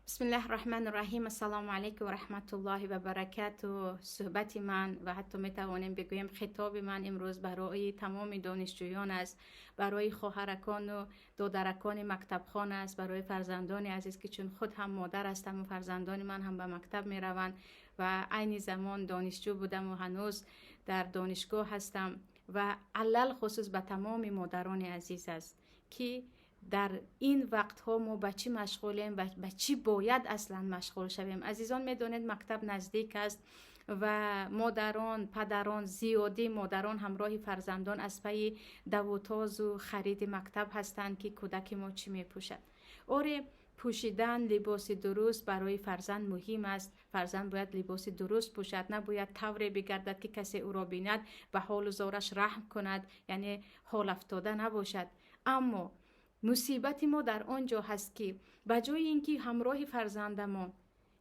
بسم الله الرحمن الرحیم. السلام علیکم و رحمت الله و برکاته. صحبت من و حتی می توانیم بگوییم خطاب من امروز برای تمام دانشجویان است، برای خواهرکان و دادرکان مکتب خانه است، برای فرزندان عزیز که چون خود هم مادر هستم و فرزندان من هم به مکتب می روند و عین زمان دانشجو بودم و هنوز در دانشگاه هستم و علل خصوص به تمام مادران عزیز است که در این وقت ها ما به چی مشغولیم و به چی باید اصلا مشغول شویم. عزیزان میدونید مکتب نزدیک است و مادران، پدران، زیادی مادران همراه فرزندان از پی دوتاز و خرید مکتب هستند که کودک ما چی میپوشد. آره، پوشیدن لباس درست برای فرزند مهم است. فرزند باید لباس درست پوشد، نباید طوری بگردد که کسی او را بیند به حال و زارش رحم کند، یعنی حال افتاده نباشد. اما مصیبت ما در آنجا هست که به جای اینکه همراه فرزندمان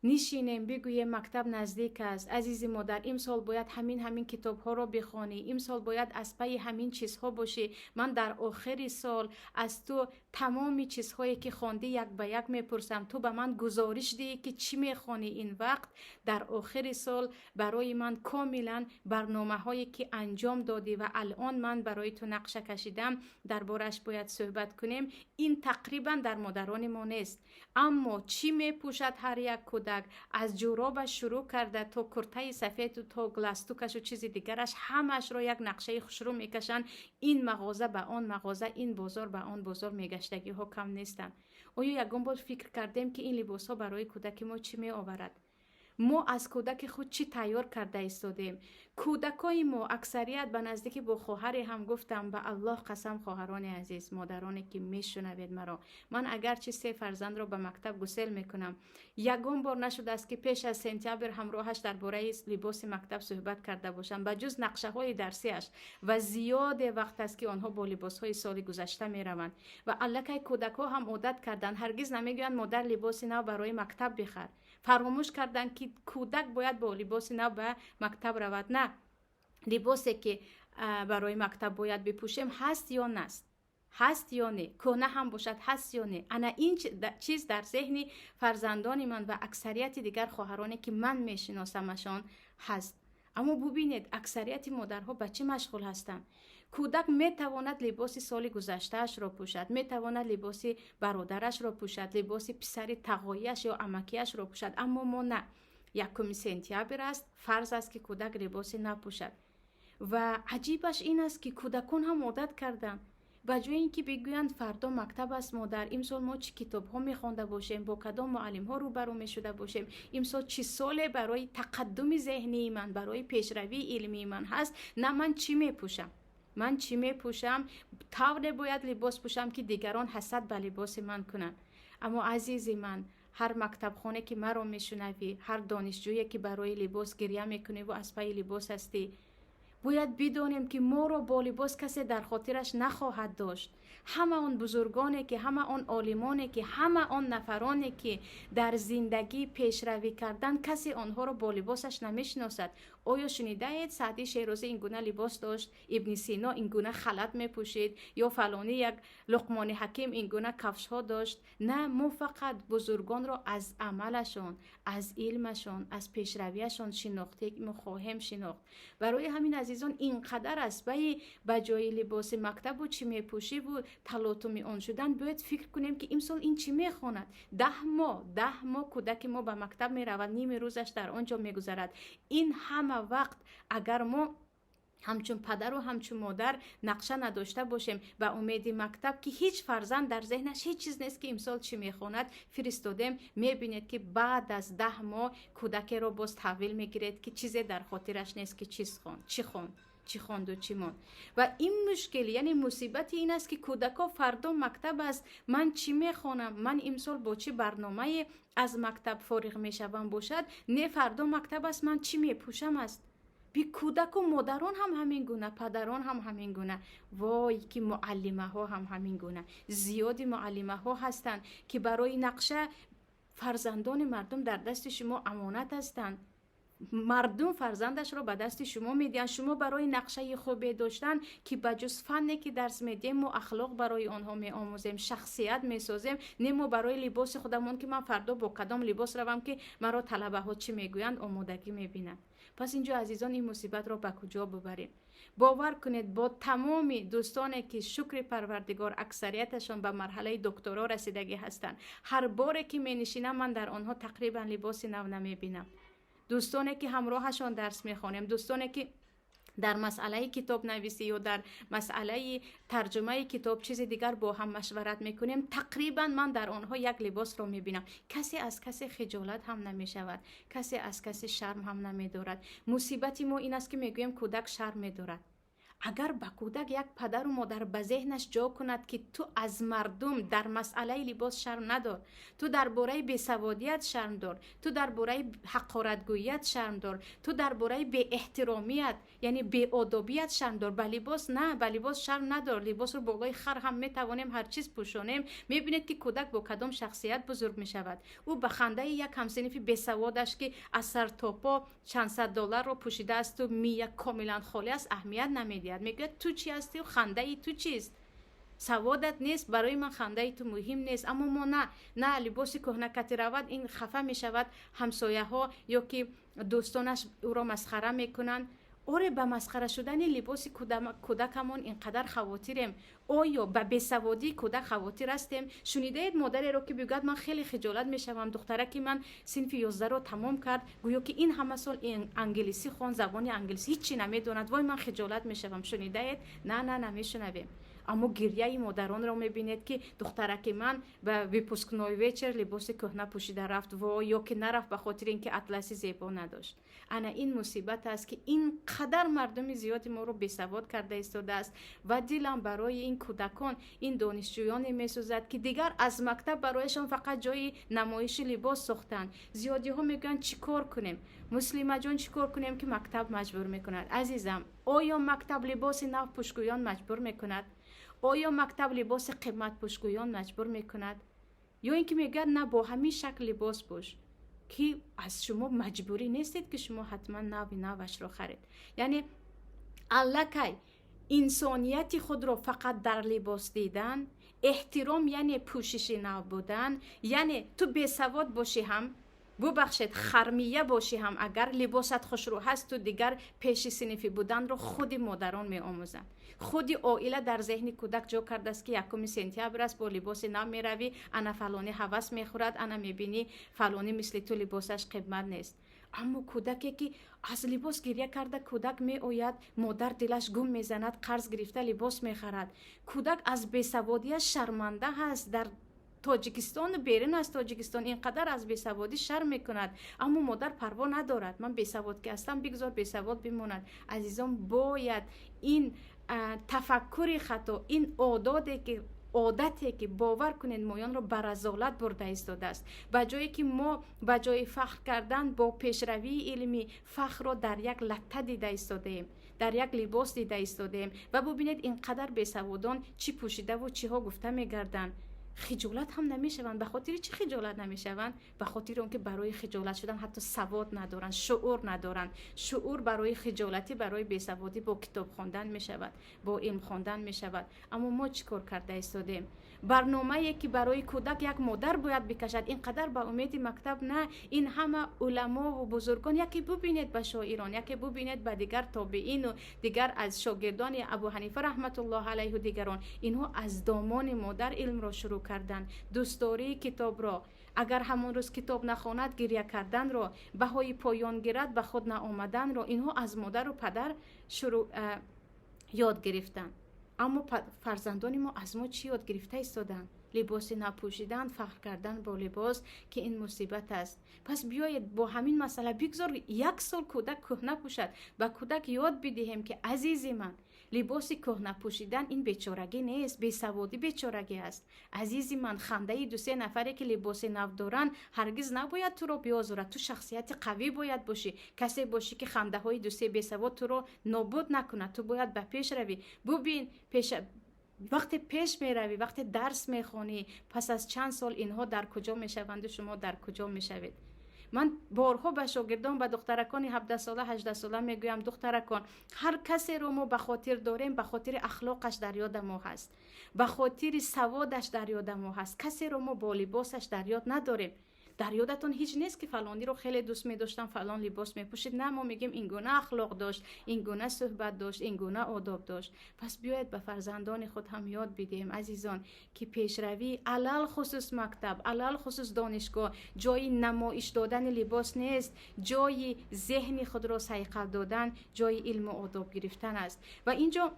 نشینیم بگوییم مکتب نزدیک است، عزیز مادر امسال باید همین کتاب ها را بخوانی، امسال باید از پی همین چیزها باشی، من در آخر سال از تو تمامی چیزهایی که خواندی یک به یک میپرسم، تو به من گزارش دی که چی میخوانی این وقت. در آخر سال برای من کاملا برنامه هایی که انجام دادی و الان من برای تو نقشه کشیدم دربارش باید صحبت کنیم. این تقریبا در مادران ما نیست. اما چی میپوشد هر یک کودک، از جورابش شروع کرده تا کرته سفید و تا گلاستوکش و چیز دیگرش، همش را یک نقشه خوشرو میکشن. این مغازه به آن مغازه، این بازار به آن بازار، میگشتگی ها کم نیستن. آیا یکم بار فکر کردیم که این لباس ها برای کودک ما چی می آورد؟ ما از کودک خود چی تیار کرده ایستادیم؟ کودکای ما اکثریت به نزدیکی با خواهر هم گفتم، به الله قسم خواهران عزیز، مادرانی که میشنوید مرا، من اگرچه 3 فرزند را به مکتب گسل میکنم، یگان بار نشده است که پیش از سپتامبر همراهش درباره لباس مکتب صحبت کرده باشم به جز نقشه های درسیش، و زیاد وقت است که آنها با لباس های سال گذشته میروند و الکی کودک ها هم عادت کردن، هرگز نمیگویند مادر لباس نو برای مکتب بخر. فراموش کردن که کودک باید با لباس نو به مکتب رود. نه، لباسی که برای مکتب باید بپوشیم هست یا نست، هست یا نه، کنه هم باشد هست یا نه. انا این چیز در ذهن فرزندان من و اکثریت دیگر خواهرانی که من میشناسمشان هست. اما ببینید اکثریت مادرها به چه مشغول هستند؟ کودک میتواند لباس سال گذشتهش را پوشد، میتواند لباس برادرش را پوشد، لباس پسر تقایش یا عمکیش را پوشد، اما ما نه. 1 سپتامبر است، فرض است که کودک لباس نپوشد. و عجیبش این است که کودکان هم عادت کردند. به جای اینکه بگویند فردا مکتب است مادر، امسال ما چه کتاب ها میخوانده باشیم، با کدام معلم ها روبرو میشده باشیم، امسال چه سال برای تقدم ذهنی من، برای پیشروی علمی من هست، نه من چی میپوشم. من چی میپوشم؟ طور باید لباس پوشم که دیگران حسد به لباس من کنند. اما عزیز من، هر مکتب خانه که مرا میشنوی، هر دانشجویی که برای لباس گریه میکنی و از پای لباس هستی، باید بدانیم که ما را با لباس کسی در خاطرش نخواهد داشت. همه آن بزرگانی که، همه آن عالمانی که، همه آن نفرانی که در زندگی پیشروی کردن، کسی آنها را با لباسش نمیشناسد. آیا شنیده اید سعدی شیرازی این گونه لباس داشت، ابن سینا این گونه خلط میپوشید، یا فلانی یک لقمان حکیم این گونه کفش ها داشت؟ نه، ما فقط بزرگان را از عملشان، از علمشان، از پیشرویشان شناخته ما خواهیم شناخت. برای همین عزیزان اینقدر است به جای لباس مکتب و چی میپوشی و تلاطم آن شدن، باید فکر کنیم که امسال این چی میخواند. 10 ماه کودک ما به مکتب میرود، نیم روزش در آنجا میگذرد. این همه وقت اگر ما همچون پدر و همچون مادر نقشه نداشته باشیم به امید مکتب که هیچ فرزند در ذهنش هیچ چیز نیست که امسال چی میخواند فرستادیم، میبینید که بعد از 10 ماه کودک را باز تحویل میگیرد که چیزی در خاطرش نیست که چی خواند و چی ماند. و این مشکل، یعنی مصیبت این است که کودکا فردا مکتب است، من چی میخوانم، من امسال با چه برنامه از مکتب فارغ میشوم باشد، نه فردا مکتب است من چی میپوشم است. بی کودک و مادران هم همین گونه، پدران هم همین گونه، وای که معلمه ها هم همین گونه. زیادی معلمه ها هستند که برای نقشه فرزندان مردم در دست شما امانت هستند. مردم فرزندش رو به دست شما میدین. شما برای نقشه خوبی داشتن که بجز فنی که درس میدیم و اخلاق برای آنها میآموزیم، شخصیت میسازیم، نمو برای لباس خودمون که من فردا با کدام لباس روم که مرا طلبه ها چی میگویند آمادگی میبینند. پس اینجا عزیزان این مصیبت رو به کجا ببریم؟ باور کنید با تمام دوستانی که شکر پروردگار اکثریتشان به مرحله دکترا رسیدگی هستند، هر باری که می نشینم من در آنها تقریبا لباس نو نمیبینم. دوستانی که همراهشان درس میخوانیم، دوستانی که در مسئله کتاب نویسی یا در مسئله ترجمه کتاب چیز دیگر با هم مشورت میکنیم، تقریبا من در آنها یک لباس رو میبینم. کسی از کسی خجالت هم نمیشود، کسی از کسی شرم هم نمیدارد. مصیبت ما این است که میگویم کودک شرم میدارد. اگر به کودک یک پدر و مادر به ذهنش جا کند که تو از مردم در مسئله لباس شرم ندار، تو درباره بیسوادیت شرم دار، تو درباره حقارتگوییت شرم دار، تو درباره بی احترامیت یعنی بی آدابیت شرم دار، به لباس نه، به لباس شرم ندار. لباس رو بالای خر هم میتوانیم هر چیز پوشانیم. میبینید که کودک با کدام شخصیت بزرگ میشود. او به خنده یک همسنف بیسوادش که از سر تا پا چند صد دلار رو پوشیده است و میگه کاملا خالی است اهمیت نمیدهد. میگه تو چی هستی و خنده ای تو چیست؟ سوادت نیست، برای من خنده ای تو مهم نیست. اما ما نه لباس کهنه کتی رود این خفه می شود، همسایه ها یا که دوستانش او را مسخره میکنن. آره به مسخره شدن لباس کودکمون اینقدر خواطریم. آیا به بیسوادی کودک خواطر هستیم؟ شنیده اید مادری رو که بگوید من خیلی خجالت میشم دختره که من صنف 11 رو تمام کرد گویا که این همه سال انگلیسی خوان، زبان انگلیسی هیچی نمیدوند، وای من خجالت میشم. شنیده اید؟ نه نمیشنویم. اما گریه مادران رو میبینید که دخترک من به ویپوسکنای ویچر لباس کهنه پوشیده رفت و یا که نرفت به خاطر اینکه اطلسی زیبا نداشت. انا این مصیبت است که این قدر مردم زیادی ما رو بیسواد کرده ایستاده است و دلم برای این کودکان، این دانشجویان میسوزد که دیگر از مکتب برایشان فقط جای نمایش لباس ساختند. زیادی ها میگن چیکار کنیم؟ مسلمه جان چیکار کنیم که مکتب مجبور میکند؟ عزیزم آیا مکتب لباس نو پوشگویان مجبور میکند؟ آیا مکتب لباس قیمت پوشگویان مجبور میکند؟ یا اینکه میگه نه با همین شکل لباس پوش که از شما مجبوری نیستید که شما حتما نوش رو خرید. یعنی الکی انسانیت خود رو فقط در لباس دیدن، احترام یعنی پوشش نو بودن، یعنی تو بیسواد باشی هم ببخشید خرمیه باشی هم اگر لباست خوش رو هست تو دیگر پیش صنفی بودن رو خود مادران می آموزند. خود عائله در ذهن کودک جا کرده است که یکم سپتامبر است با لباس نو می روی، انا فلانی هوس می خورد، انا می بینی فلانی مثل تو لباسش قیمت نیست. اما کودکی که از لباس گریه کرده کودک می آید مادر دلش گم می زند، قرض گرفته لباس می خرد. کودک از بیسوادی شرمنده هست. در تاجیکستان بیرون از تاجیکستان اینقدر از بیسوادی شرم میکند اما مادر پروا ندارد. من بیسواد که هستم بگذار بیسواد بماند. عزیزان باید این تفکر خطا، این عادتی که باور کنید مایان رو بر رذالت برده ایستاده است. به جایی که ما به جای فخر کردن با پیشروی علمی فخر رو در یک لته دیده ایستاده ایم، در یک لباس دیده ایستاده ایم و ببینید اینقدر بیسوادان چی پوشیده و چی ها گفته میگردن. خجالت هم نمیشوند. به خاطر چی خجالت نمیشوند؟ به خاطر اون که برای خجالت شدن حتی سواد ندارن، شعور ندارن. شعور برای خجالتی، برای بیسوادی با کتاب خواندن میشود، با علم خواندن میشود. اما ما چیکار کرده ایستادیم؟ برنامه‌ای که برای کودک یک مادر باید بکشد اینقدر به امید مکتب نه. این همه علما و بزرگان یکی ببینید به شاعران، یکی ببینید به دیگر تابعین و دیگر از شاگردان ابو حنیفه رحمت الله علیه و دیگران، اینها از دامان مادر علم را شروع کردن. دوستداری کتاب را، اگر همون روز کتاب نخواند گریه کردن را، بهای پایان گیرد به خود نآمدن را، اینها از مادر و پدر شروع یاد گرفتن. اما فرزندان ما از ما چی یاد گرفته ایستادن؟ لباس نپوشیدن، فخر کردن با لباس که این مصیبت است. پس بیایید با همین مسئله بگذار یک سال کودک کهنه پوشد، با کودک یاد بدهیم که عزیزی من لباس کهنه پوشیدن این بیچارگی نیست، بیسوادی بیچارگی است. عزیزی من خنده دو سه نفری که لباس نو دارن هرگز نباید تو رو بیازارد. تو شخصیت قوی باید باشی، کسی باشی که خنده های دو سه بیسواد تو رو نابود نکنه. تو باید به پیش روی. ببین وقتی پیش می روی، وقتی درس می خونی، پس از چند سال اینها در کجا می شوند و شما در کجا می شوید؟ من بارها به شاگردان، به دخترکان 17 ساله 18 ساله میگویم دخترکان، هر کسی رو ما به خاطر داریم، به خاطر اخلاقش در یاد ما هست، به خاطر سوادش در یاد ما هست. کسی رو ما با لباسش در یاد نداریم. در یادتون هیچ نیست که فلانی رو خیلی دوست می داشتم، فلان لباس می پوشید. نه، ما میگیم این گونه اخلاق داشت، این گونه صحبت داشت، این گونه آداب داشت. پس بیاید به فرزندان خود هم یاد بدیم عزیزان که پیشروی علل خصوص مکتب، علل خصوص دانشگاه جای نمایش دادن لباس نیست، جای ذهن خود را صیقل دادن، جای علم و آداب گرفتن است. و اینجا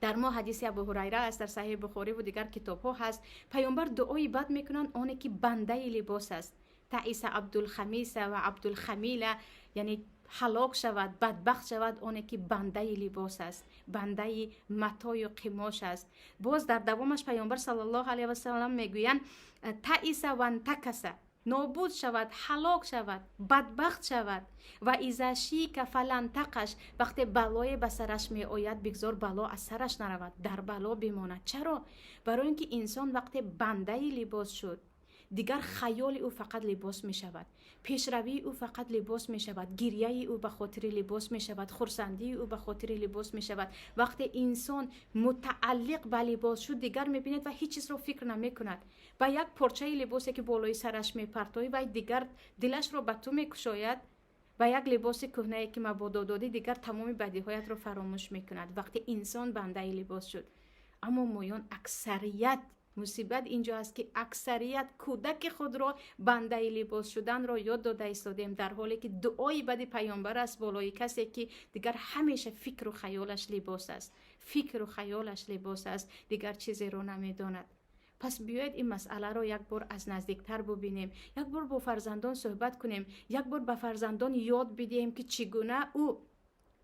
در ما حدیث ابو هریره است، در صحیح بخاری و دیگر کتاب ها هست. پیامبر دعای بد میکنن آنی که بنده لباس است. تعیس عبدالخمیس و عبدالخمیل، یعنی هلاک شود، بدبخت شود آنی که بنده لباس است، بنده متاع و قماش است. باز در دوامش پیامبر صلی الله علیه و سلم میگویند تعیس و انتکس، نابود شود، هلاک شود، بدبخت شود. و اذا شیک فلنتقش، وقتی بلای به سرش می آید بگذار بلا از سرش نرود، در بلا بماند. چرا؟ برای اینکه انسان وقتی بنده لباس شد دیگر خیال او فقط لباس می شود، پیشروی او فقط لباس می شود، گریه او به خاطر لباس می شود، خرسندی او به خاطر لباس می شود. وقتی انسان متعلق به لباس شد دیگر می بیند و هیچ چیز رو فکر نمی کند. با یک پارچه لباسی که بالای سرش می پرتایی و دیگر دلش رو به تو می کشاید، و یک لباس کهنه که مبادا دادی دیگر تمام بدیهایت رو فراموش می کند وقتی انسان بنده لباس شد. اما مایان اکثریت، مصیبت اینجا است که اکثریت کودک خود را بنده لباس شدن را یاد داده ایستادیم، در حالی که دعای بد پیامبر است بالای کسی که دیگر همیشه فکر و خیالش لباس است، فکر و خیالش لباس است، دیگر چیزی رو نمیداند. پس بیاید این مسئله رو یک بار از نزدیکتر ببینیم، یک بار با فرزندان صحبت کنیم، یک بار به فرزندان یاد بدهیم که چگونه او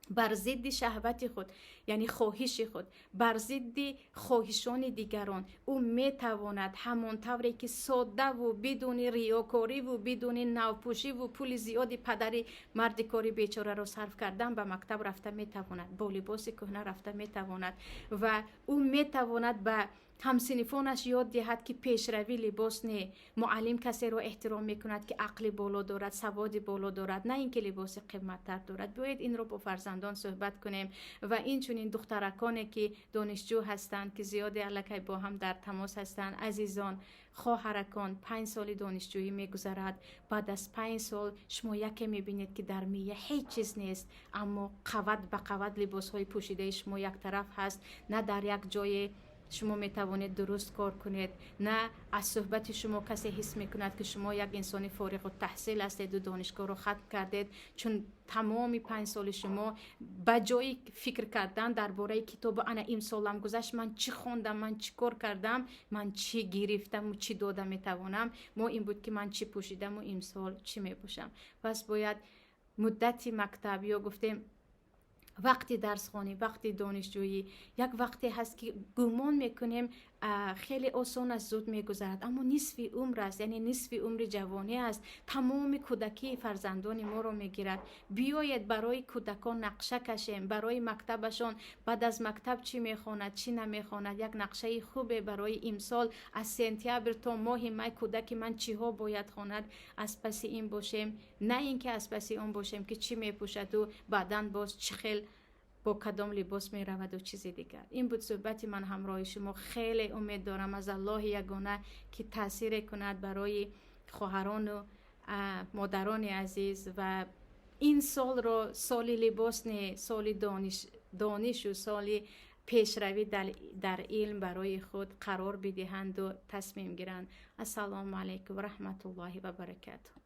بر ضد شهوت خود، یعنی خواهش خود، بر ضد خواهشان دیگران او میتواند همون طوری که ساده و بدون ریاکاری و بدون نوپوشی و پول زیادی پدری مرد کاری بیچاره رو صرف کردن به مکتب رفته میتواند، با لباس کهنه رفته میتواند و او میتواند به همسنفانش یاد دهد که پیشروی لباس نه. معلم کسی رو احترام میکند که عقل بالا دارد، سواد بالا دارد، نه اینکه لباس قیمت‌تر دارد. بیاید این رو با فرزندان صحبت کنیم. و این چنین دخترکانی که دانشجو هستند که زیاد الکی با هم در تماس هستند، عزیزان خواهرکان، 5 سال دانشجویی میگذرد، بعد از 5 سال شما یکی میبینید که در میه هیچ چیز نیست، اما قود به قود لباس های پوشیده شما یک طرف هست، نه در یک جای شما می توانید درست کار کنید، نه از صحبت شما کسی حس می کند که شما یک انسان فارغ التحصیل هستید و دانشگاه رو ختم کردید، چون تمام 5 سال شما به جای فکر کردن درباره کتاب انا این سالم گذشت، من چی خوندم، من چی کار کردم، من چی گرفتم و چی دادم می توانم، ما این بود که من چی پوشیدم و این سال چی می پوشم. پس باید مدتی مکتب یا گفتیم وقتی درس خوانی، وقتی دانشجویی، یک وقتی هست که گمان میکنیم خیلی آسان از زود میگذرد، اما نصف عمر است، یعنی نصف عمر جوانی است، تمام کودکی فرزندان ما رو میگیرد. بیاید برای کودکان نقشه کشیم، برای مکتبشان بعد از مکتب چی میخواند چی نمیخواند، یک نقشه خوبه برای امسال از سپتامبر تا ماه می کودک من چی ها باید خواند، از پس این باشیم، نه اینکه از پس اون باشیم که چی میپوشد و بعداً باز چه خیل با کدام لباس می رود و چیزی دیگر. این بود صحبت من همراه شما. خیلی امید دارم از الله یگانه که تاثیر کند برای خواهران و مادران عزیز و این سال رو سال لباس نه، سال دانش و سال پیشروی در علم برای خود قرار بدهند و تصمیم گیرند. السلام علیکم و رحمت الله و برکاته.